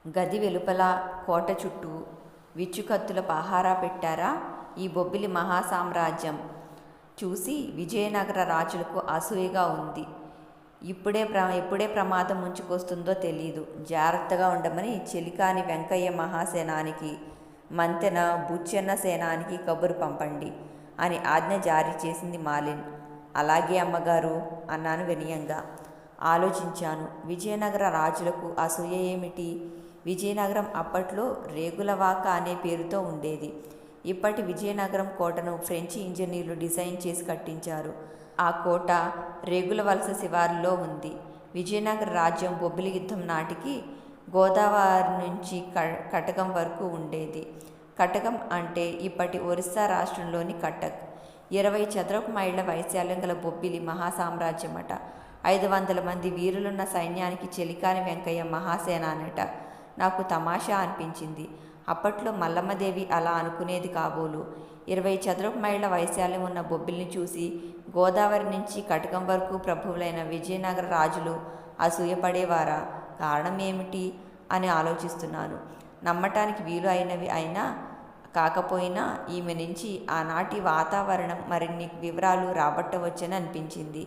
గది వెలుపల కోట చుట్టూ విచ్చుకత్తుల పహారా పెట్టారా ఈ బొబ్బిలి మహాసామ్రాజ్యం చూసి విజయనగర రాజులకు అసూయగా ఉంది. ఎప్పుడే ప్రమాదం ముంచుకొస్తుందో తెలీదు. జాగ్రత్తగా ఉండమని చెలికాని వెంకయ్య మహాసేనానికి, మంతెన బుచ్చెన్న సేనానికి కబురు పంపండి అని ఆజ్ఞ జారీ చేసింది మాలిన్. అలాగే అమ్మగారు అన్నాను వినయంగా. ఆలోచించాను. విజయనగర రాజులకు అసూయ ఏమిటి? విజయనగరం అప్పట్లో రేగులవాక అనే పేరుతో ఉండేది. ఇప్పటి విజయనగరం కోటను ఫ్రెంచి ఇంజనీర్లు డిజైన్ చేసి కట్టించారు. ఆ కోట రేగులవలస శివారులో ఉంది. విజయనగర రాజ్యం బొబ్బిలి యుద్ధం నాటికి గోదావరి నుంచి కటకం వరకు ఉండేది. కటకం అంటే ఇప్పటి ఒరిస్సా రాష్ట్రంలోని కటక్. 20 చదరపు మైళ్ళ వైశాల్యం గల బొబ్బిలి మహాసామ్రాజ్యమట. 500 మంది వీరులున్న సైన్యానికి చెలికాని వెంకయ్య మహాసేనానట. నాకు తమాషా అనిపించింది. అప్పట్లో మల్లమ్మదేవి అలా అనుకునేది కాబోలు. 20 చదరపు మైళ్ళ వైశాల్యం ఉన్న బొబ్బిలిని చూసి గోదావరి నుంచి కటకం వరకు ప్రభువులైన విజయనగర రాజులు అసూయపడేవారా? కారణం ఏమిటి అని ఆలోచిస్తున్నాను. నమ్మటానికి వీలు అయినవి అయినా కాకపోయినా ఈమె నుంచి ఆనాటి వాతావరణం మరిన్ని వివరాలు రాబట్టవచ్చని అనిపించింది.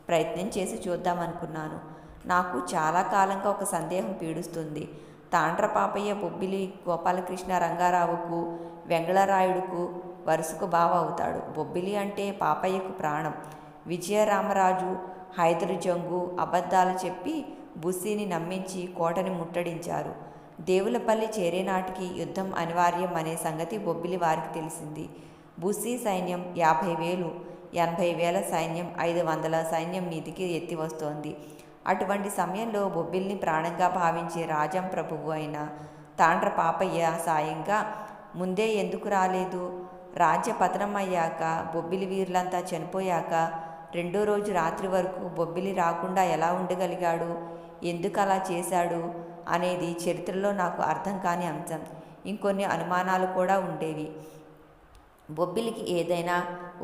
ప్రయత్నం చేసి చూద్దామనుకున్నాను. నాకు చాలా కాలంగా ఒక సందేహం పీడిస్తుంది. తాండ్ర పాపయ్య బొబ్బిలి గోపాలకృష్ణ రంగారావుకు, వెంగళరాయుడుకు వరుసకు బావ అవుతాడు. బొబ్బిలి అంటే పాపయ్యకు ప్రాణం. విజయరామరాజు హైదరు జంగు అబద్ధాలు చెప్పి బుస్సీని నమ్మించి కోటని ముట్టడించారు. దేవులపల్లి చేరేనాటికి యుద్ధం అనివార్యం అనే సంగతి బొబ్బిలి వారికి తెలిసింది. బుస్సీ సైన్యం 50,000, 80,000 సైన్యం, 500 సైన్యం మీదికి ఎత్తి వస్తోంది. అటువంటి సమయంలో బొబ్బిలిని ప్రాణంగా భావించే రాజం ప్రభువు అయిన తాండ్ర పాపయ్య సాయంగా ముందే ఎందుకు రాలేదు? రాజ్య పతనం అయ్యాక, బొబ్బిలి వీరులంతా చనిపోయాక 2వ రోజు రాత్రి వరకు బొబ్బిలి రాకుండా ఎలా ఉండగలిగాడు? ఎందుకు అలా చేశాడు అనేది చరిత్రలో నాకు అర్థం కాని అంశం. ఇంకొన్ని అనుమానాలు కూడా ఉండేవి. బొబ్బిలికి ఏదైనా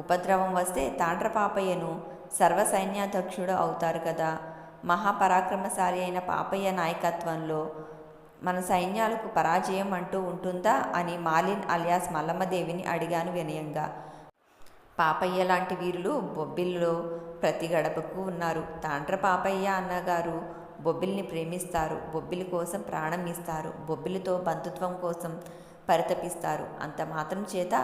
ఉపద్రవం వస్తే తాండ్ర పాపయ్యను సర్వసైన్యాధ్యక్షుడు అవుతారు కదా. మహాపరాక్రమశాలి అయిన పాపయ్య నాయకత్వంలో మన సైన్యాలకు పరాజయం అంటూ ఉంటుందా అని మాలిన్ అలియాస్ మల్లమ్మదేవిని అడిగాను వినయంగా. పాపయ్య లాంటి వీరులు బొబ్బిలిలో ప్రతి గడపకు ఉన్నారు. తాండ్ర పాపయ్య అన్నగారు బొబ్బిలిని ప్రేమిస్తారు. బొబ్బిలి కోసం ప్రాణం ఇస్తారు. బొబ్బిలితో బంధుత్వం కోసం పరితపిస్తారు. అంత మాత్రం చేత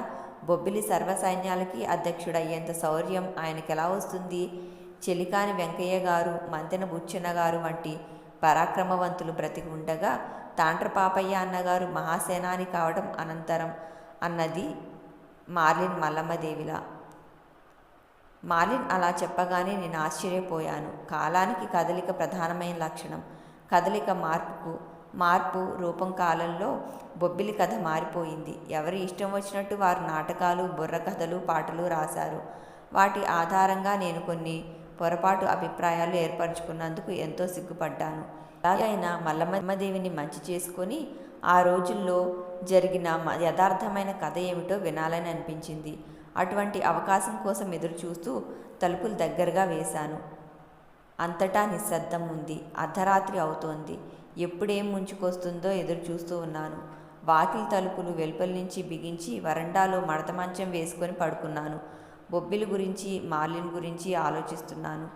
బొబ్బిలి సర్వసైన్యాలకి అధ్యక్షుడయ్యేంత శౌర్యం ఆయనకెలా వస్తుంది? చెలికాని వెంకయ్య గారు, మంతెన బుచ్చెన్న గారు వంటి పరాక్రమవంతులు బ్రతికి ఉండగా తాండ్ర పాపయ్య అన్నగారు మహాసేనాని కావడం అనంతరం అన్నది మార్లిన్ మల్లమ్మదేవిలా. మార్లిన్ అలా చెప్పగానే నేను ఆశ్చర్యపోయాను. కాలానికి కదలిక ప్రధానమైన లక్షణం. కదలిక మార్పు రూపం కాలంలో బొబ్బిలి కథ మారిపోయింది. ఎవరి ఇష్టం వచ్చినట్టు వారు నాటకాలు, బుర్ర కథలు, పాటలు రాశారు. వాటి ఆధారంగా నేను కొన్ని పొరపాటు అభిప్రాయాలు ఏర్పరచుకున్నందుకు ఎంతో సిగ్గుపడ్డాను. ఎలాగైనా మల్లమ్మదేవిని మంచి చేసుకొని ఆ రోజుల్లో జరిగిన యథార్థమైన కథ ఏమిటో వినాలని అనిపించింది. అటువంటి అవకాశం కోసం ఎదురుచూస్తూ తలుపులు దగ్గరగా వేశాను. అంతటా నిశ్శబ్దం ఉంది. అర్ధరాత్రి అవుతోంది. ఎప్పుడేం ముంచుకొస్తుందో ఎదురుచూస్తూ ఉన్నాను. వాకిలి తలుపులు వెలుపలి నుంచి బిగించి వరండాలో మడత మంచం వేసుకొని పడుకున్నాను. బొబ్బిలి గురించి, మార్లిన్ గురించి ఆలోచిస్తున్నాను.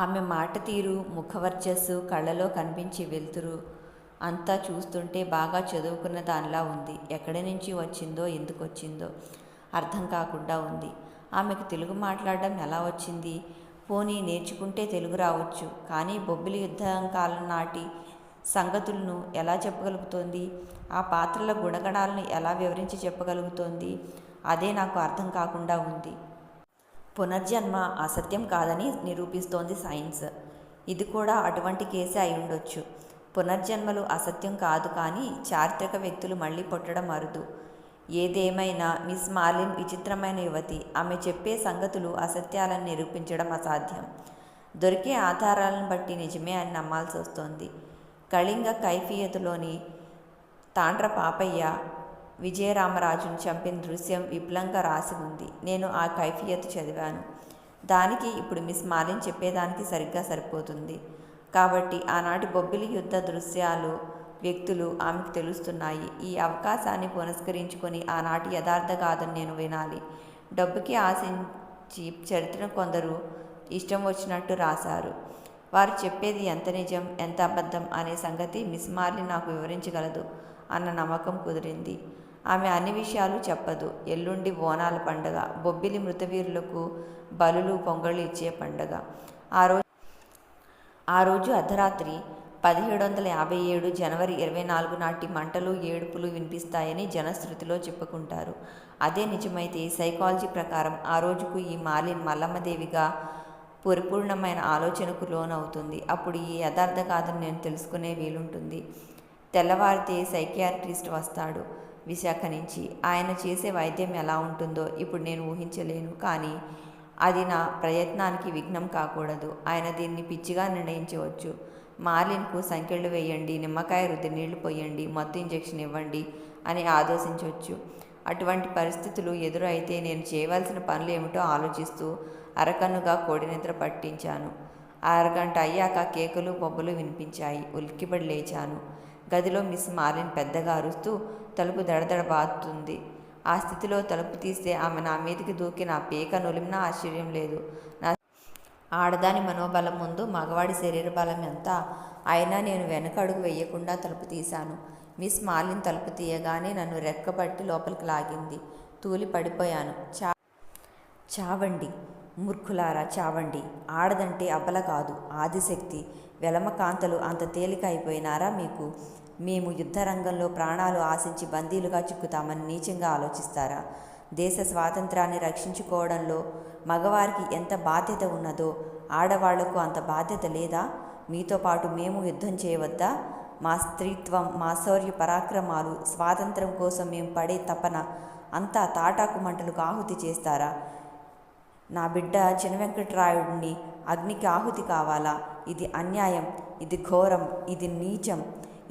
ఆమె మాట తీరు, ముఖవర్చస్సు, కళ్ళలో కనిపించే వెలుతురు అంతా చూస్తుంటే బాగా చదువుకున్న దానిలా ఉంది. ఎక్కడి నుంచి వచ్చిందో, ఎందుకు వచ్చిందో అర్థం కాకుండా ఉంది. ఆమెకు తెలుగు మాట్లాడడం ఎలా వచ్చింది? పోనీ నేర్చుకుంటే తెలుగు రావచ్చు. కానీ బొబ్బిలి యుద్ధం కాలం నాటి సంగతులను ఎలా చెప్పగలుగుతోంది? ఆ పాత్రల గుణగణాలను ఎలా వివరించి చెప్పగలుగుతోంది? అదే నాకు అర్థం కాకుండా ఉంది. పునర్జన్మ అసత్యం కాదని నిరూపిస్తోంది సైన్స్. ఇది కూడా అటువంటి కేసే అయి ఉండొచ్చు. పునర్జన్మలు అసత్యం కాదు, కానీ చారిత్రక వ్యక్తులు మళ్ళీ పుట్టడం అరుదు. ఏదేమైనా మిస్ మార్లిన్ విచిత్రమైన యువతి. ఆమె చెప్పే సంగతులు అసత్యాలను నిరూపించడం అసాధ్యం. దొరికే ఆధారాలను బట్టి నిజమే అని నమ్మాల్సి వస్తోంది. కళింగ కైఫియతులోని తాండ్ర పాపయ్య విజయరామరాజును చంపిన దృశ్యం విపులంగా రాసి ఉంది. నేను ఆ కైఫియతు చదివాను. దానికి ఇప్పుడు మిస్ మార్లిన్ చెప్పేదానికి సరిగ్గా సరిపోతుంది. కాబట్టి ఆనాటి బొబ్బిలి యుద్ధ దృశ్యాలు వ్యక్తులు ఆమెకు తెలుస్తున్నాయి. ఈ అవకాశాన్ని పురస్కరించుకొని ఆనాటి యథార్థ గాథను నేను వినాలి. డబ్బుకి ఆశించి చరిత్రను కొందరు ఇష్టం వచ్చినట్టు రాశారు. వారు చెప్పేది ఎంత నిజం, ఎంత అబద్ధం అనే సంగతి మిస్ మార్లిన్ నాకు వివరించగలదు అన్న నమ్మకం కుదిరింది. ఆమె అన్ని విషయాలు చెప్పదు. ఎల్లుండి బోనాల పండగ, బొబ్బిలి మృతవీరులకు బలులు పొంగళ్ళు ఇచ్చే పండగ. ఆ రోజు అర్ధరాత్రి 1757 జనవరి 24 నాటి మంటలు, ఏడుపులు వినిపిస్తాయని జనశ్రుతిలో చెప్పుకుంటారు. అదే నిజమైతే సైకాలజీ ప్రకారం ఆ రోజుకు ఈ మార్లిన్ మల్లమ్మదేవిగా పరిపూర్ణమైన ఆలోచనకు లోనవుతుంది. అప్పుడు ఈ యథార్థ గాథను నేను తెలుసుకునే వీలుంటుంది. తెల్లవారితే సైకియాట్రిస్ట్ వస్తాడు విశాఖ నుంచి. ఆయన చేసే వైద్యం ఎలా ఉంటుందో ఇప్పుడు నేను ఊహించలేను. కానీ అది నా ప్రయత్నానికి విఘ్నం కాకూడదు. ఆయన దీన్ని పిచ్చిగా నిర్ణయించవచ్చు. మార్లిన్కు సంకెళ్ళు వేయండి, నిమ్మకాయ రుద్ది నీళ్లు పోయండి, మత్తు ఇంజెక్షన్ ఇవ్వండి అని ఆదేశించవచ్చు. అటువంటి పరిస్థితులు ఎదురు అయితే నేను చేయవలసిన పనులు ఏమిటో ఆలోచిస్తూ అరకన్నుగా కోడినిద్ర పట్టించాను. అరగంట అయ్యాక కేకలు బొబ్బలు వినిపించాయి. ఉలిక్కిపడి లేచాను. గదిలో మిస్ మార్లిన్ పెద్దగా అరుస్తూ తలుపు దడదడ బాదుతుంది. ఆ స్థితిలో తలుపు తీస్తే ఆమె నా మీదికి దూకి నా పీక నులిమినా ఆశ్చర్యం లేదు. నా ఆడదాని మనోబలం ముందు మగవాడి శరీర బలం ఎంత? అయినా నేను వెనక అడుగు వేయకుండా తలుపు తీశాను. మిస్ మార్లిన్ తలుపు తీయగానే నన్ను రెక్కబట్టి లోపలికి లాగింది. తూలి పడిపోయాను. చావండి మూర్ఖులారా, చావండి. ఆడదంటే అబల కాదు, ఆదిశక్తి. వెలమకాంతలు అంత తేలిక అయిపోయినారా మీకు? మేము యుద్ధరంగంలో ప్రాణాలు ఆశించి బందీలుగా చిక్కుతామని నీచంగా ఆలోచిస్తారా? దేశ స్వాతంత్రాన్ని రక్షించుకోవడంలో మగవారికి ఎంత బాధ్యత ఉన్నదో ఆడవాళ్లకు అంత బాధ్యత లేదా? మీతో పాటు మేము యుద్ధం చేయవద్దా? మా స్త్రీత్వం, మా శౌర్య పరాక్రమాలు, స్వాతంత్రం కోసం మేము పడే తపన అంతా తాటాకు మంటలకు ఆహుతి చేస్తారా? నా బిడ్డ చినవెంకటరాయుడిని అగ్నికి ఆహుతి కావాలా? ఇది అన్యాయం, ఇది ఘోరం, ఇది నీచం,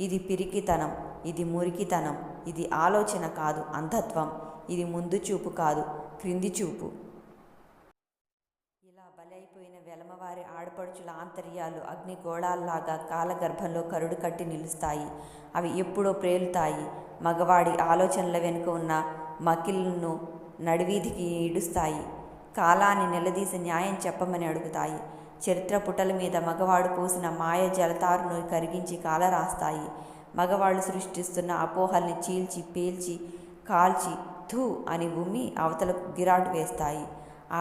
ఇది పిరికితనం, ఇది మురికితనం, ఇది ఆలోచన కాదు, అంధత్వం. ఇది ముందు చూపు కాదు, క్రింది చూపు. ఇలా బలైపోయిన వెలమవారి ఆడపడుచుల ఆంతర్యాలు అగ్నిగోళాల్లాగా కాలగర్భంలో కరుడు కట్టి నిలుస్తాయి. అవి ఎప్పుడో ప్రేలుతాయి. మగవాడి ఆలోచనల వెనుక ఉన్న మకిళ్లను నడివీధికి ఈడుస్తాయి. కాలాన్ని నిలదీసి న్యాయం చెప్పమని అడుగుతాయి. చరిత్ర పుటల మీద మగవాడు పోసిన మాయ జలతారును కరిగించి కాలరాస్తాయి. మగవాళ్ళు సృష్టిస్తున్న అపోహల్ని చీల్చి పేల్చి కాల్చి ధూ అని ఉమ్మి అవతలకు గిరాటు వేస్తాయి.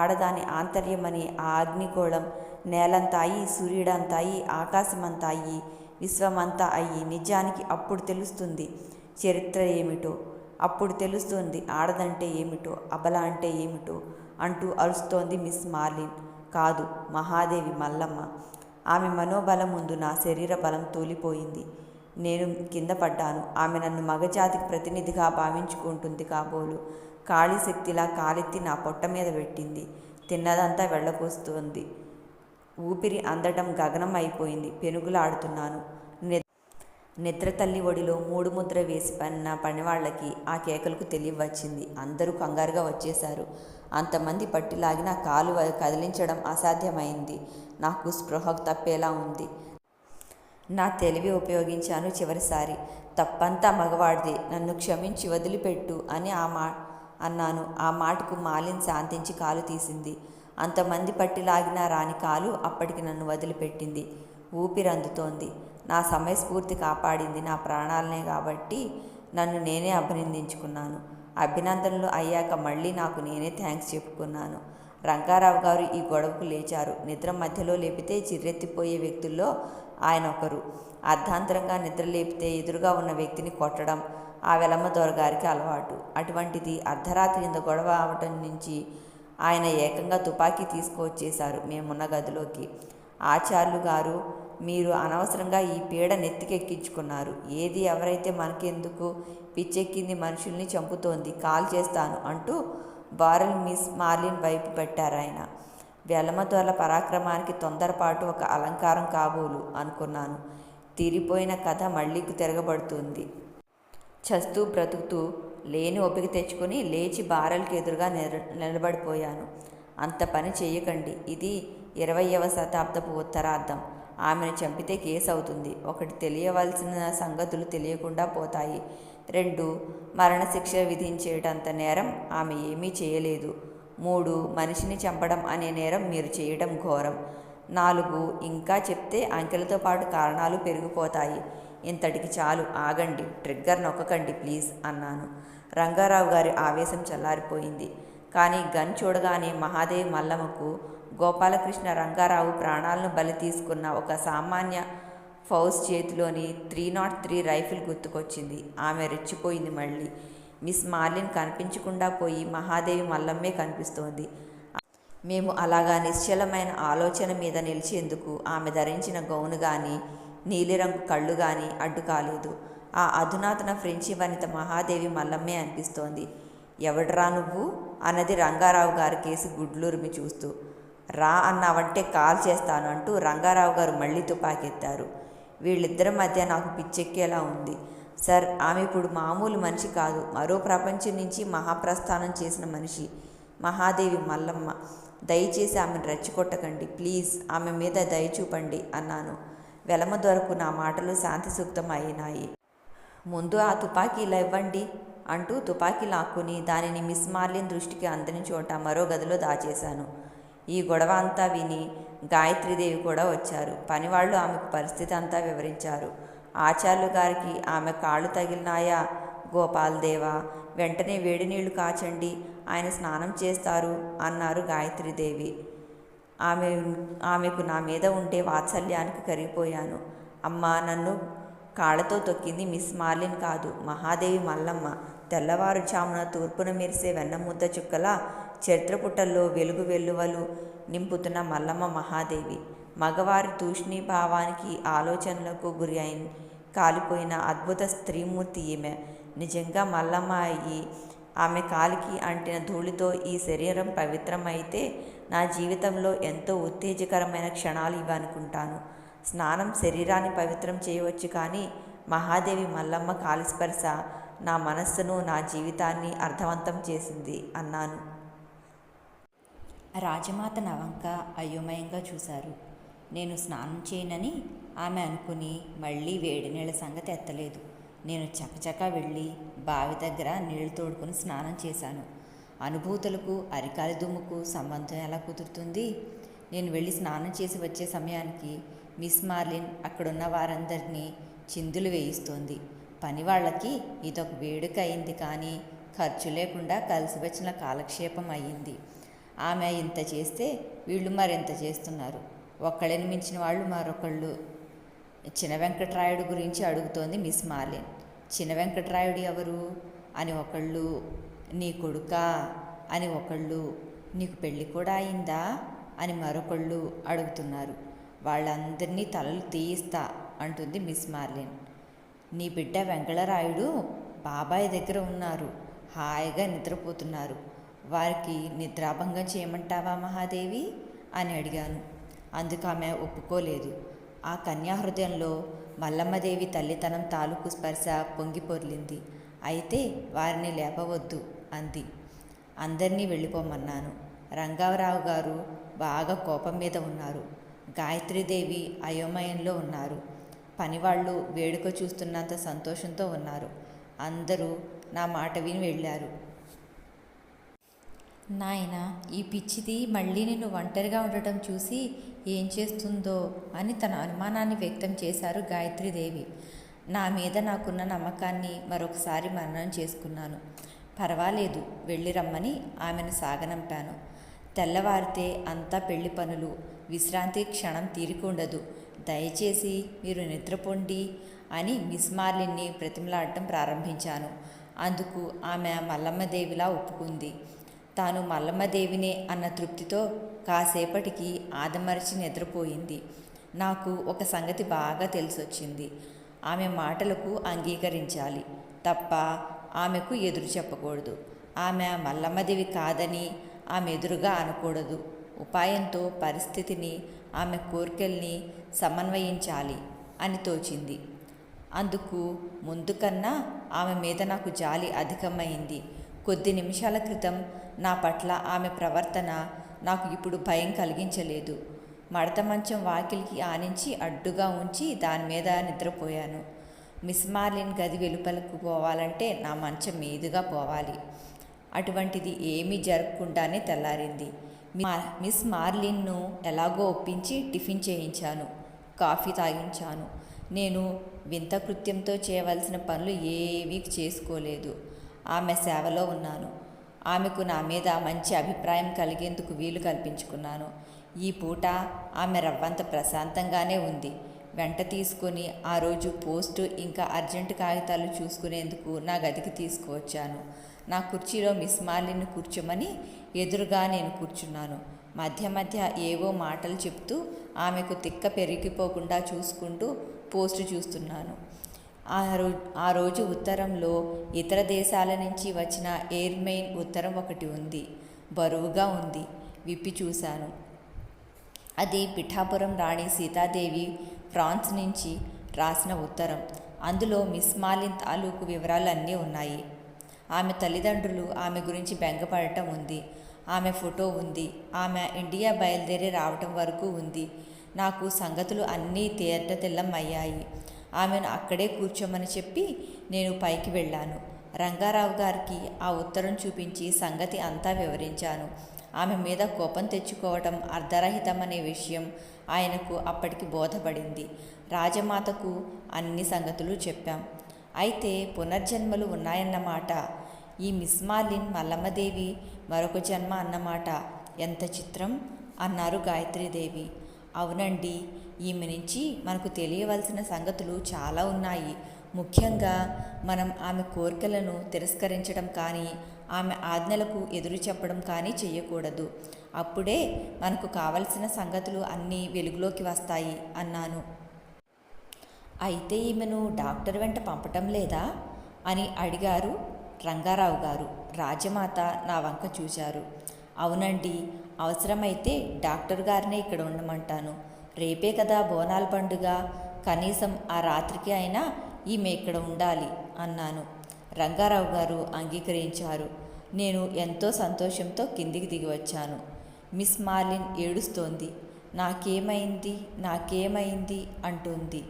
ఆడదాని ఆంతర్యమని ఆ అగ్నిగోళం నేలంతా అయి, సూర్యుడంతా అయి, ఆకాశమంతా అయ్యి, విశ్వమంతా అయ్యి నిజానికి అప్పుడు తెలుస్తుంది చరిత్ర ఏమిటో. అప్పుడు తెలుస్తుంది ఆడదంటే ఏమిటో, అబల అంటే ఏమిటో అంటూ అరుస్తోంది మిస్ మార్లిన్. కాదు, మహాదేవి మల్లమ్మ. ఆమె మనోబలం ముందు నా శరీర బలం తూలిపోయింది. నేను కింద పడ్డాను. ఆమె నన్ను మగజాతికి ప్రతినిధిగా భావించుకుంటుంది కాబోలు. ఖాళీ శక్తిలా కాలెత్తి నా పొట్ట మీద పెట్టింది. తిన్నదంతా వెళ్ళకొస్తోంది. ఊపిరి అందటం గగనం అయిపోయింది. పెనుగులాడుతున్నాను. నిద్ర తల్లి ఒడిలో 3 ముద్ర వేసి పన్న పనివాళ్లకి ఆ కేకలకు తెలియవచ్చింది. అందరూ కంగారుగా వచ్చేశారు. అంతమంది పట్టిలాగిన కాలు కదిలించడం అసాధ్యమైంది. నాకు స్పృహ తప్పేలా ఉంది. నా తెలివి ఉపయోగించాను చివరిసారి. తప్పంతా మగవాడిదే, నన్ను క్షమించి వదిలిపెట్టు అని అన్నాను. ఆ మాటకు మార్లిన్ శాంతించి కాలు తీసింది. అంతమంది పట్టిలాగినా రాని కాలు అప్పటికి నన్ను వదిలిపెట్టింది. ఊపిరందుతోంది. నా సమయస్ఫూర్తి కాపాడింది నా ప్రాణాలనే కాబట్టి నన్ను నేనే అభినందించుకున్నాను. అభినందనలు అయ్యాక మళ్ళీ నాకు నేనే థ్యాంక్స్ చెప్పుకున్నాను. రంగారావు గారు ఈ గొడవకు లేచారు. నిద్ర మధ్యలో లేపితే చిర్రెత్తిపోయే వ్యక్తుల్లో ఆయన ఒకరు. అర్ధాంతరంగా నిద్ర లేపితే ఎదురుగా ఉన్న వ్యక్తిని కొట్టడం ఆ వెలమ్మ దొరగారికి అలవాటు. అటువంటిది అర్ధరాత్రి ఇంత గొడవ అవటం నుంచి ఆయన ఏకంగా తుపాకీ తీసుకువచ్చేశారు మేమున్న గదిలోకి. ఆచార్యులు గారు, మీరు అనవసరంగా ఈ పీడ నెత్తికెక్కించుకున్నారు. ఏది ఎవరైతే మనకెందుకు, పిచ్చెక్కింది, మనుషుల్ని చంపుతోంది, కాల్ చేస్తాను అంటూ బారెల్ మిస్ మార్లిన్ వైపు పెట్టారాయన. వెలమదొరల పరాక్రమానికి తొందరపాటు ఒక అలంకారం కాబోలు అనుకున్నాను. తీరిపోయిన కథ మళ్ళీ తిరగబడుతుంది. చస్తూ బ్రతుకుతూ లేని ఓపిక తెచ్చుకొని లేచి బారెల్కి ఎదురుగా నిలబడిపోయాను. అంత పని చెయ్యకండి. ఇది 20వ శతాబ్దపు ఉత్తరార్ధం. ఆమెను చంపితే కేసు అవుతుంది. 1 తెలియవలసిన సంగతులు తెలియకుండా పోతాయి. 2 మరణశిక్ష విధించేటంత నేరం ఆమె ఏమీ చేయలేదు. 3 మనిషిని చంపడం అనే నేరం మీరు చేయడం ఘోరం. 4 ఇంకా చెప్తే అంకెలతో పాటు కారణాలు పెరిగిపోతాయి. ఇంతటికి చాలు, ఆగండి, ట్రిగ్గర్ నొక్కకండి ప్లీజ్ అన్నాను. రంగారావు గారి ఆవేశం చల్లారిపోయింది. కానీ గన్ చూడగానే మహాదేవి మల్లమ్మకు గోపాలకృష్ణ రంగారావు ప్రాణాలను బలి తీసుకున్న ఒక సామాన్య ఫౌజ్ చేతిలోని 303 రైఫిల్ గుర్తుకొచ్చింది. ఆమె రెచ్చిపోయింది మళ్ళీ. మిస్ మార్లిన్ కనిపించకుండా పోయి మహాదేవి మల్లమ్మే కనిపిస్తోంది. మేము అలాగా నిశ్చలమైన ఆలోచన మీద నిలిచేందుకు ఆమె ధరించిన గౌను గాని నీలిరంగు కళ్ళు గాని అడ్డు కాలేదు. ఆ అధునాతన ఫ్రెంచి వనిత మహాదేవి మల్లమ్మే అనిపిస్తోంది. ఎవడ్రా నువ్వు అన్నది రంగారావు గారి కేసి గుడ్లూరిమి చూస్తూ. రా అన్నావంటే కాల్ చేస్తాను అంటూ రంగారావు గారు మళ్ళీ తుపాకెత్తారు. వీళ్ళిద్దరి మధ్య నాకు పిచ్చెక్కేలా ఉంది. సార్, ఆమె ఇప్పుడు మామూలు మనిషి కాదు, మరో ప్రపంచం నుంచి మహాప్రస్థానం చేసిన మనిషి మహాదేవి మల్లమ్మ. దయచేసి ఆమెను రెచ్చగొట్టకండి ప్లీజ్, ఆమె మీద దయ చూపండి అన్నాను. వెలమ దొరకు నా మాటలు శాంతి సూక్తం అయినాయి. ముందు ఆ తుపాకీ ఇలా ఇవ్వండి అంటూ తుపాకీ లాక్కుని దానిని మిస్ మార్లిన్ దృష్టికి అందని చోట మరో గదిలో దాచేశాను. ఈ గొడవ అంతా విని గాయత్రీదేవి కూడా వచ్చారు. పనివాళ్లు ఆమెకు పరిస్థితి అంతా వివరించారు. ఆచార్యులు గారికి ఆమె కాళ్ళు తగిలినాయా? గోపాల్దేవా, వెంటనే వేడి నీళ్లు కాచండి, ఆయన స్నానం చేస్తారు అన్నారు గాయత్రీదేవి. ఆమెకు నా మీద ఉండే వాత్సల్యానికి కరిగిపోయాను. అమ్మా, నన్ను కాళ్ళతో తొక్కింది మిస్ మార్లిన్ కాదు, మహాదేవి మల్లమ్మ. తెల్లవారుజామున తూర్పున మెరిసే వెన్నముద్ద చుక్కల చరిత్రపుటల్లో వెలుగు వెల్లువలు నింపుతున్న మల్లమ్మ మహాదేవి. మగవారి తూష్ణీభావానికి ఆలోచనలకు గురి అయిన కాలిపోయిన అద్భుత స్త్రీమూర్తి ఈమె. నిజంగా మల్లమ్మ అయ్యి ఆమె కాలికి అంటిన ధూళితో ఈ శరీరం పవిత్రమైతే నా జీవితంలో ఎంతో ఉత్తేజకరమైన క్షణాలు ఇవనుకుంటాను. స్నానం శరీరాన్ని పవిత్రం చేయవచ్చు, కానీ మహాదేవి మల్లమ్మ కాలిస్పర్శ నా మనస్సును, నా జీవితాన్ని అర్థవంతం చేసింది అన్నాను. రాజమాత నా వంక అయోమయంగా చూశారు. నేను స్నానం చేయనని ఆమె అనుకుని మళ్ళీ వేడి నీళ్ళ సంగతి ఎత్తలేదు. నేను చకచకా వెళ్ళి బావి దగ్గర నీళ్లు తోడుకుని స్నానం చేశాను. అనుభూతులకు అరికాలి దుమ్ముకు సంబంధం ఎలా కుదురుతుంది? నేను వెళ్ళి స్నానం చేసి వచ్చే సమయానికి మిస్ మార్లిన్ అక్కడున్న వారందరినీ చిందులు వేయిస్తోంది. పనివాళ్లకి ఇదొక వేడుక అయింది, కానీ ఖర్చు లేకుండా కలిసి వచ్చిన కాలక్షేపం అయ్యింది. ఆమె ఇంత చేస్తే వీళ్ళు మరింత చేస్తున్నారు. ఒక్కళ్ళని మించిన వాళ్ళు మరొకళ్ళు. చిన వెంకట్రాయుడు గురించి అడుగుతోంది మిస్ మార్లిన్. చిన వెంకట్రాయుడు ఎవరు అని ఒకళ్ళు, నీ కొడుకా అని ఒకళ్ళు, నీకు పెళ్ళి కూడా అయిందా అని మరొకళ్ళు అడుగుతున్నారు. వాళ్ళందరినీ తలలు తీయిస్తా అంటుంది మిస్ మార్లిన్. నీ బిడ్డ వెంకటరాయుడు బాబాయ్ దగ్గర ఉన్నారు, హాయిగా నిద్రపోతున్నారు. వారికి నిద్రాభంగం చేయమంటావా మహాదేవి అని అడిగాను. అందుకు ఆమె ఒప్పుకోలేదు. ఆ కన్యాహృదయంలో మల్లమ్మదేవి తల్లితనం తాలూకు స్పర్శ పొంగి పొర్లింది. అయితే వారిని లేపవద్దు అంది. అందరినీ వెళ్ళిపోమన్నాను. రంగారావు గారు బాగా కోపం మీద ఉన్నారు. గాయత్రీదేవి అయోమయంలో ఉన్నారు. పనివాళ్ళు వేడుక చూస్తున్నంత సంతోషంతో ఉన్నారు. అందరూ నా మాట విని వెళ్ళారు. నాయన, ఈ పిచ్చిది మళ్ళీ నిన్ను ఒంటరిగా ఉండటం చూసి ఏం చేస్తుందో అని తన అనుమానాన్ని వ్యక్తం చేశారు గాయత్రీదేవి. నా మీద నాకున్న నమ్మకాన్ని మరొకసారి మననం చేసుకున్నాను. పర్వాలేదు, వెళ్ళి రమ్మని ఆమెను సాగనంపాను. తెల్లవారితే అంతా పెళ్లి పనులు, విశ్రాంతి క్షణం తీరికుండదు. దయచేసి మీరు నిద్రపోండి అని మిస్ మార్లిన్ని బ్రతిమలాడటం ప్రారంభించాను. అందుకు ఆమె మల్లమ్మదేవిలా ఒప్పుకుంది. తాను మల్లమ్మదేవినే అన్న తృప్తితో కాసేపటికి ఆదమరచి నిద్రపోయింది. నాకు ఒక సంగతి బాగా తెలిసొచ్చింది. ఆమె మాటలకు అంగీకరించాలి తప్ప ఆమెకు ఎదురు చెప్పకూడదు. ఆమె మల్లమ్మదేవి కాదని ఆమె ఎదురుగా అనకూడదు. ఉపాయంతో పరిస్థితిని, ఆమె కోరికల్ని సమన్వయించాలి అని తోచింది. అందుకు ముందు కన్నా ఆమె మీద నాకు జాలి అధికమైంది. కొద్ది నిమిషాల క్రితం నా పట్ల ఆమె ప్రవర్తన నాకు ఇప్పుడు భయం కలిగించలేదు. మడత మంచం వాకిలికి ఆనించి అడ్డుగా ఉంచి దాని మీద నిద్రపోయాను. మిస్ మార్లిన్ గది వెలుపలకు పోవాలంటే నా మంచం మీదుగా పోవాలి. అటువంటిది ఏమీ జరగకుండానే తెల్లారింది. మిస్ మార్లిన్ను ఎలాగో ఒప్పించి టిఫిన్ చేయించాను, కాఫీ తాగించాను. నేను వింత కృత్యంతో చేయవలసిన పనులు ఏవీ చేసుకోలేదు. ఆమె సేవలో ఉన్నాను. ఆమెకు నా మీద మంచి అభిప్రాయం కలిగేందుకు వీలు కల్పించుకున్నాను. ఈ పూట ఆమె రవ్వంత ప్రశాంతంగానే ఉంది. వెంట తీసుకొని ఆ రోజు పోస్టు ఇంకా అర్జెంటు కాగితాలు చూసుకునేందుకు నా గదికి తీసుకువచ్చాను. నా కుర్చీలో మిస్ మార్లిన్ను కూర్చోమని ఎదురుగా నేను కూర్చున్నాను. మధ్య మధ్య ఏవో మాటలు చెప్తూ ఆమెకు తిక్క పెరిగిపోకుండా చూసుకుంటూ పోస్టు చూస్తున్నాను. ఆ రోజు ఉత్తరంలో ఇతర దేశాల నుంచి వచ్చిన ఎయిర్మెయిన్ ఉత్తరం ఒకటి ఉంది. బరువుగా ఉంది. విప్పి చూశాను. అది పిఠాపురం రాణి సీతాదేవి ఫ్రాన్స్ నుంచి రాసిన ఉత్తరం. అందులో మిస్ మార్లిన్ తాలూకు వివరాలు అన్నీ ఉన్నాయి. ఆమె తల్లిదండ్రులు ఆమె గురించి బెంగపడటం ఉంది. ఆమె ఫోటో ఉంది. ఆమె ఇండియా బయలుదేరి రావటం వరకు ఉంది. నాకు సంగతులు అన్నీ తెల్లం అయ్యాయి. ఆమెను అక్కడే కూర్చోమని చెప్పి నేను పైకి వెళ్ళాను. రంగారావు గారికి ఆ ఉత్తరం చూపించి సంగతి అంతా వివరించాను. ఆమె మీద కోపం తెచ్చుకోవటం అర్ధరహితమనే విషయం ఆయనకు అప్పటికి బోధపడింది. రాజమాతకు అన్ని సంగతులు చెప్పాం. అయితే పునర్జన్మలు ఉన్నాయన్నమాట. ఈ మిస్ మార్లిన్ మల్లమ్మదేవి మరొక జన్మ అన్నమాట. ఎంత చిత్రం అన్నారు గాయత్రీదేవి. అవునండి, ఈమె నుంచి మనకు తెలియవలసిన సంగతులు చాలా ఉన్నాయి. ముఖ్యంగా మనం ఆమె కోరికలను తిరస్కరించడం కానీ ఆమె ఆజ్ఞలకు ఎదురు చెప్పడం కానీ చెయ్యకూడదు. అప్పుడే మనకు కావలసిన సంగతులు అన్నీ వెలుగులోకి వస్తాయి అన్నాను. అయితే ఈమెను డాక్టర్ వెంట పంపటం లేదా అని అడిగారు రంగారావు గారు. రాజమాత నా వంక చూశారు. అవునండి, అవసరమైతే డాక్టర్ గారినే ఇక్కడ ఉండమంటాను. రేపే కదా బోనాల పండుగ, కనీసం ఆ రాత్రికి అయినా ఈమె ఇక్కడ ఉండాలి అన్నాను. రంగారావు గారు అంగీకరించారు. నేను ఎంతో సంతోషంతో కిందికి దిగి వచ్చాను. మిస్ మార్లిన్ ఏడుస్తోంది. నాకేమైంది అంటుంది.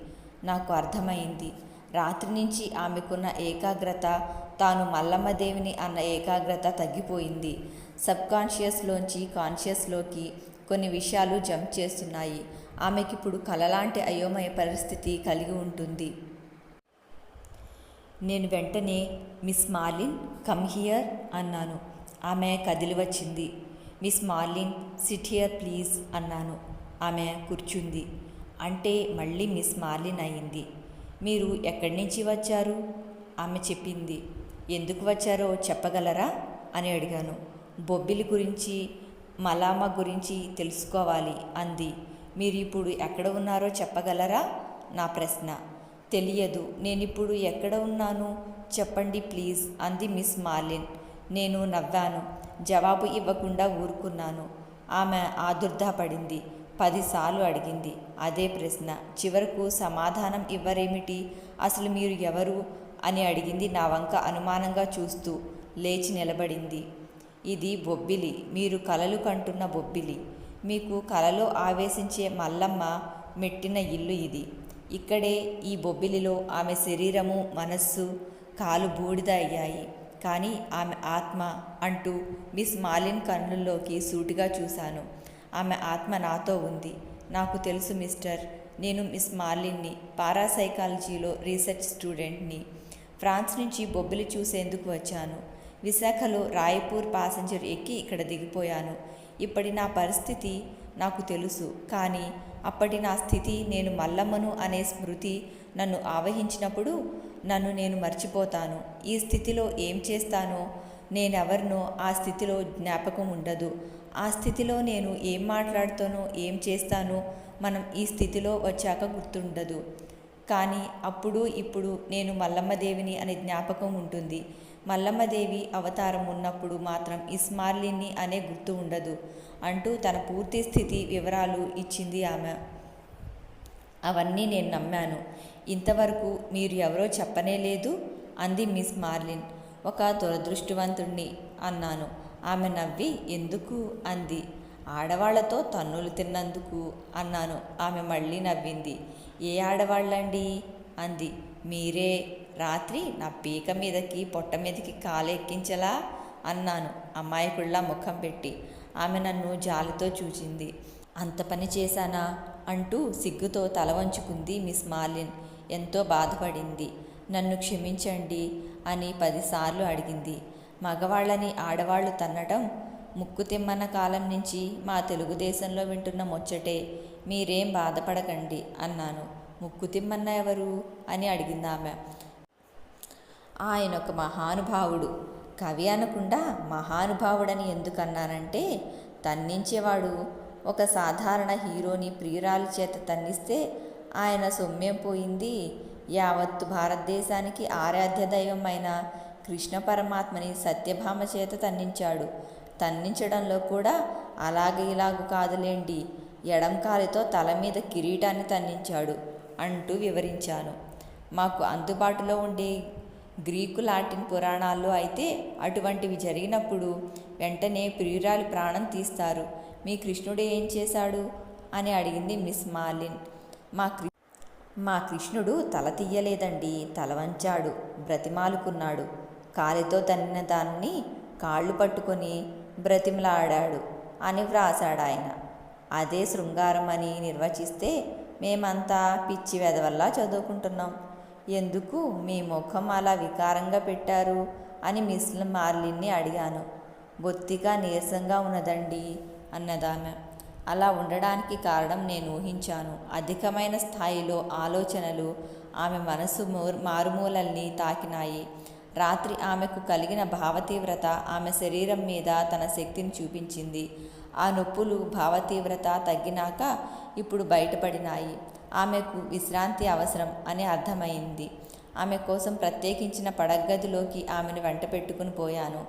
నాకు అర్థమైంది. రాత్రి నుంచి ఆమెకున్న ఏకాగ్రత, తాను మల్లమ్మదేవిని అన్న ఏకాగ్రత తగ్గిపోయింది. సబ్కాన్షియస్లోంచి కాన్షియస్లోకి కొన్ని విషయాలు జంప్ చేస్తున్నాయి. ఆమెకిప్పుడు కలలాంటి అయోమయ పరిస్థితి కలిగి ఉంటుంది. నేను వెంటనే మిస్ మార్లిన్ కమ్ హియర్ అన్నాను. ఆమె కదిలి వచ్చింది. Miss marlin SIT here please అన్నాను. ఆమె కూర్చుంది. అంటే మళ్ళీ మిస్ మార్లిన్ అయింది. మీరు ఎక్కడి నుంచి వచ్చారు? ఆమె చెప్పింది. ఎందుకు వచ్చారో చెప్పగలరా అని అడిగాను. బొబ్బిలి గురించి, మలామ గురించి తెలుసుకోవాలి అంది. మీరు ఇప్పుడు ఎక్కడ ఉన్నారో చెప్పగలరా? నా ప్రశ్న. తెలియదు. నేనిప్పుడు ఎక్కడ ఉన్నాను చెప్పండి ప్లీజ్ అంది మిస్ మార్లిన్. నేను నవ్వాను. జవాబు ఇవ్వకుండా ఊరుకున్నాను. ఆమె ఆదుర్దాపడింది. 10 సార్లు అడిగింది అదే ప్రశ్న. చివరకు సమాధానం ఇవ్వరేమిటి? అసలు మీరు ఎవరు అని అడిగింది నా వంక అనుమానంగా చూస్తూ. లేచి నిలబడింది. ఇది బొబ్బిలి, మీరు కలలు కంటున్న బొబ్బిలి. మీకు కలలో ఆవేశించే మల్లమ్మ మెట్టిన ఇల్లు ఇది. ఇక్కడే ఈ బొబ్బిలిలో ఆమె శరీరము, మనస్సు, కాలు బూడిద అయ్యాయి. కానీ ఆమె ఆత్మ అంటూ మిస్ మార్లిన్ కన్నుల్లోకి సూటిగా చూశాను. ఆమె ఆత్మ నాతో ఉంది. నాకు తెలుసు మిస్టర్. నేను మిస్ మార్లిన్ని. పారాసైకాలజీలో రీసెర్చ్ స్టూడెంట్ని. ఫ్రాన్స్ నుంచి బొబ్బిలి చూసేందుకు వచ్చాను. విశాఖలో రాయపూర్ ప్యాసింజర్ ఎక్కి ఇక్కడ దిగిపోయాను. ఇప్పటి నా పరిస్థితి నాకు తెలుసు. కానీ అప్పటి నా స్థితి, నేను మల్లమ్మను అనే స్మృతి నన్ను ఆవహించినప్పుడు నన్ను నేను మర్చిపోతాను. ఈ స్థితిలో ఏం చేస్తానో, నేనెవరినో ఆ స్థితిలో జ్ఞాపకం ఉండదు. ఆ స్థితిలో నేను ఏం మాట్లాడుతానో, ఏం చేస్తానో మనం ఈ స్థితిలో వచ్చాక గుర్తుండదు. కానీ అప్పుడు ఇప్పుడు నేను మల్లమ్మదేవిని అనే జ్ఞాపకం ఉంటుంది. మల్లమ్మదేవి అవతారం ఉన్నప్పుడు మాత్రం మిస్ మార్లిన్ని అనే గుర్తు ఉండదు అంటూ తన పూర్తి స్థితి వివరాలు ఇచ్చింది ఆమె. అవన్నీ నేను నమ్మాను. ఇంతవరకు మీరు ఎవరో చెప్పనే లేదు అంది మిస్ మార్లిన్. ఒక దురదృష్టవంతుణ్ణి అన్నాను. ఆమె నవ్వి ఎందుకు అంది. ఆడవాళ్లతో తన్నులు తిన్నందుకు అన్నాను. ఆమె మళ్ళీ నవ్వింది. ఏ ఆడవాళ్ళండి అంది. మీరే రాత్రి నా పీక మీదకి పొట్ట మీదకి కాలెక్కించలా అన్నాను అమాయకుళ్ళ ముఖం పెట్టి. ఆమె నన్ను జాలితో చూచింది. అంత పని చేశానా అంటూ సిగ్గుతో తల వంచుకుంది మిస్ మార్లిన్. ఎంతో బాధపడింది. నన్ను క్షమించండి అని 10 సార్లు అడిగింది. మగవాళ్ళని ఆడవాళ్లు తన్నటం ముక్కుతిమ్మన కాలం నుంచి మా తెలుగుదేశంలో వింటున్న ముచ్చటే. మీరేం బాధపడకండి అన్నాను. ముక్కుతిమ్మన్న ఎవరు అని అడిగిందామె. ఆయనొక మహానుభావుడు. కవి అనకుండా మహానుభావుడని ఎందుకన్నానంటే, తన్నించేవాడు ఒక సాధారణ హీరోని ప్రియురాలి చేత తన్నిస్తే ఆయన సొమ్మేం పోయింది. యావత్తు భారతదేశానికి ఆరాధ్య దైవం అయిన కృష్ణ పరమాత్మని సత్యభామ చేత తన్నించాడు. తన్నించడంలో కూడా అలాగే ఇలాగు కాదులేండి, ఎడం కాలితో తల మీద కిరీటాన్ని తన్నించాడు అంటూ వివరించాను. మాకు అందుబాటులో ఉండే గ్రీకు లాటిన్ పురాణాల్లో అయితే అటువంటివి జరిగినప్పుడు వెంటనే ప్రియురాలి ప్రాణం తీస్తారు. మీ కృష్ణుడు ఏం చేశాడు అని అడిగింది మిస్ మార్లిన్. మా కృష్ణుడు తల తీయలేదండి, తల వంచాడు, బ్రతిమాలుకున్నాడు. కాలితో తన్నిన దాన్ని కాళ్ళు పట్టుకొని బ్రతిమలాడాడు అని వ్రాసాడాయన. అదే శృంగారం అని నిర్వచిస్తే మేమంతా పిచ్చి వెధవల్లా చదువుకుంటున్నాం. ఎందుకు మీ ముఖం అలా వికారంగా పెట్టారు అని మిస్ మార్లిన్ని అడిగాను. బొత్తిగా నీరసంగా ఉన్నదండి అన్నదామె. అలా ఉండడానికి కారణం నేను ఊహించాను. అధికమైన స్థాయిలో ఆలోచనలు ఆమె మనసు మారుమూలల్ని తాకినాయి. రాత్రి ఆమెకు కలిగిన భావతీవ్రత ఆమె శరీరం మీద తన శక్తిని చూపించింది. ఆ నొప్పులు భావతీవ్రత తగ్గినాక ఇప్పుడు బయటపడినాయి. ఆమెకు విశ్రాంతి అవసరం అని అర్థమైంది. ఆమె కోసం ప్రత్యేకించిన పడగ్గదిలోకి ఆమెను వెంట పెట్టుకుని పోయాను.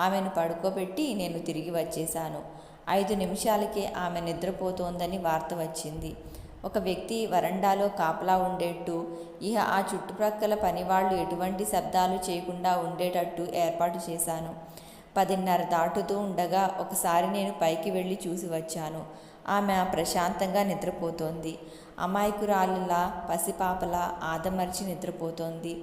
ఆమెను పడుకోబెట్టి నేను తిరిగి వచ్చేశాను. 5 నిమిషాలకే ఆమె నిద్రపోతోందని వార్త వచ్చింది. ఒక వ్యక్తి వరండాలో కాపలా ఉండేట్టు, ఇహ ఆ చుట్టుప్రక్కల పనివాళ్లు ఎటువంటి శబ్దాలు చేయకుండా ఉండేటట్టు ఏర్పాటు చేశాను. 10:30 దాటుతూ ఉండగా ఒకసారి నేను పైకి వెళ్ళి చూసి వచ్చాను. ఆమె ప్రశాంతంగా నిద్రపోతోంది. అమాయకురాలిలా పసిపాపలా ఆదమర్చి నిద్రపోతోంది.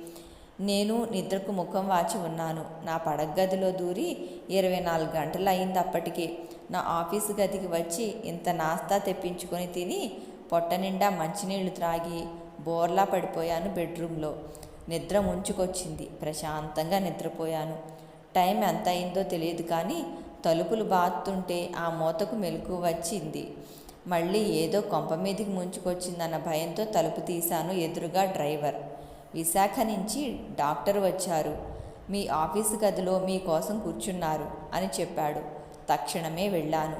నేను నిద్రకు ముఖం వాచి ఉన్నాను. నా పడగ్గదిలో దూరి 24 గంటలు అయింది. అప్పటికే నా ఆఫీసు గదికి వచ్చి ఇంత నాస్తా తెప్పించుకొని తిని పొట్ట నిండా మంచినీళ్లు త్రాగి బోర్లా పడిపోయాను బెడ్రూమ్లో. నిద్ర ముంచుకొచ్చింది. ప్రశాంతంగా నిద్రపోయాను. టైం ఎంత అయిందో తెలియదు కానీ తలుపులు బాతుంటే ఆ మూతకు మెలకువ వచ్చింది. మళ్ళీ ఏదో కొంప మీదికి ముంచుకొచ్చిందన్న భయంతో తలుపు తీశాను. ఎదురుగా డ్రైవర్. విశాఖ నుంచి డాక్టర్ వచ్చారు, మీ ఆఫీసు గదిలో మీకోసం కూర్చున్నారు అని చెప్పాడు. తక్షణమే వెళ్ళాను.